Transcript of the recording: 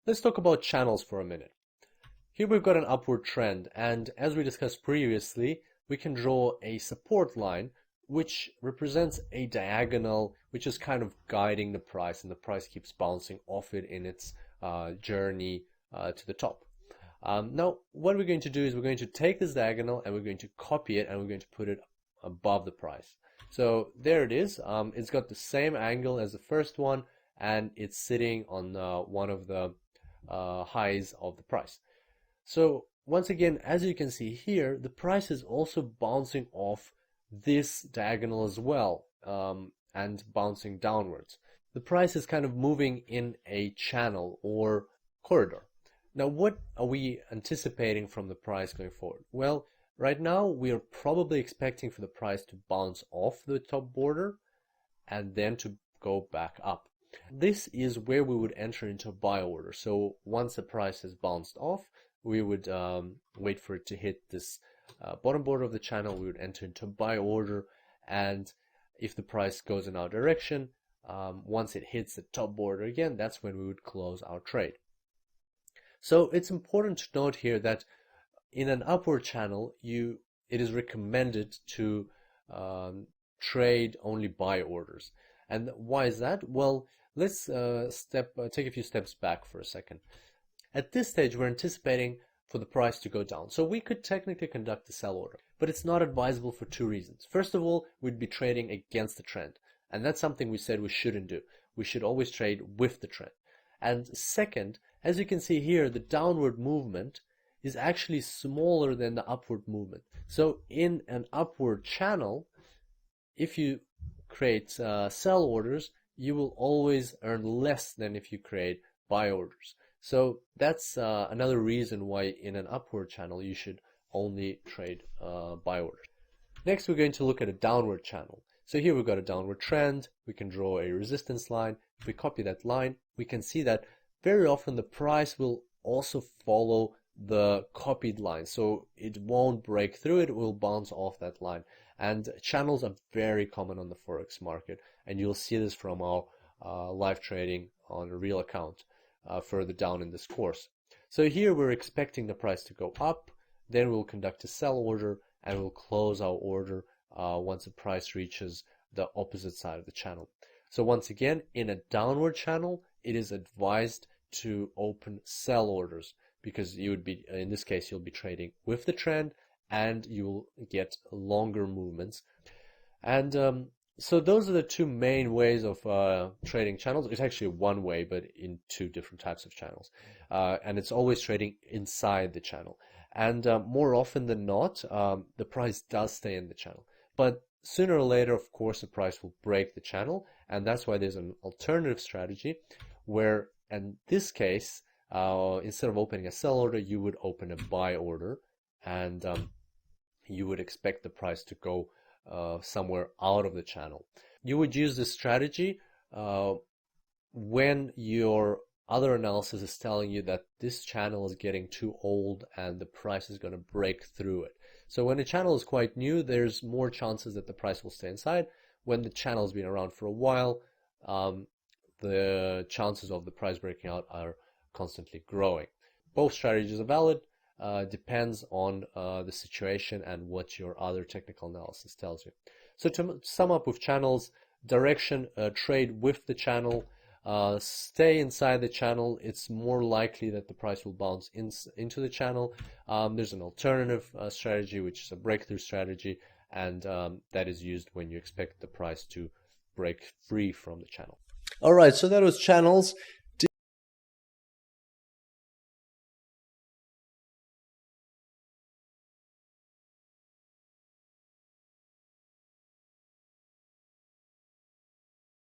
Let's talk about channels for a minute. Here we've got an upward trend, and as we discussed previously, we can draw a support line which represents a diagonal which is kind of guiding the price, and the price keeps bouncing off it in its journey to the top. Now, what we're going to do is we're going to take this diagonal and we're going to copy it and we're going to put it above the price. So there it is. It's got the same angle as the first one, and it's sitting on one of the highs of the price. So once again, as you can see here, the price is also bouncing off this diagonal as well, and bouncing downwards. The price is kind of moving in a channel or corridor. Now, what are we anticipating from the price going forward? Well, right now we are probably expecting for the price to bounce off the top border and then to go back up. This is where we would enter into a buy order. So once the price has bounced off, we would wait for it to hit this bottom border of the channel. We would enter into a buy order, and if the price goes in our direction, once it hits the top border again, that's when we would close our trade. So it's important to note here that in an upward channel, it is recommended to trade only buy orders. And why is that? Well, let's take a few steps back for a second. At this stage, we're anticipating for the price to go down. So we could technically conduct a sell order, but it's not advisable for two reasons. First of all, we'd be trading against the trend, and that's something we said we shouldn't do. We should always trade with the trend. And second, as you can see here, the downward movement is actually smaller than the upward movement. So in an upward channel, if you create sell orders, you will always earn less than if you create buy orders. So that's another reason why in an upward channel you should only trade buy orders. Next, we're going to look at a downward channel. So here we've got a downward trend. We can draw a resistance line. If we copy that line, we can see that very often the price will also follow the copied line. So it won't break through it, it will bounce off that line. And channels are very common on the Forex market, and you'll see this from our live trading on a real account further down in this course. So here we're expecting the price to go up, then we'll conduct a sell order, and we'll close our order once the price reaches the opposite side of the channel. So once again, in a downward channel, it is advised to open sell orders, because you would be, in this case, you'll be trading with the trend and you'll get longer movements. And so those are the two main ways of trading channels. It's actually one way, but in two different types of channels. And it's always trading inside the channel. And more often than not, the price does stay in the channel. But sooner or later, of course, the price will break the channel. And that's why there's an alternative strategy where, in this case, instead of opening a sell order, you would open a buy order, and you would expect the price to go somewhere out of the channel. You would use this strategy when your other analysis is telling you that this channel is getting too old and the price is going to break through it. So when a channel is quite new, there's more chances that the price will stay inside. When the channel has been around for a while, the chances of the price breaking out are constantly growing. Both strategies are valid. Depends on the situation and what your other technical analysis tells you. So to sum up with channels, direction, trade with the channel, stay inside the channel. It's more likely that the price will bounce into the channel. There's an alternative strategy, which is a breakthrough strategy, and that is used when you expect the price to break free from the channel. All right, so that was channels.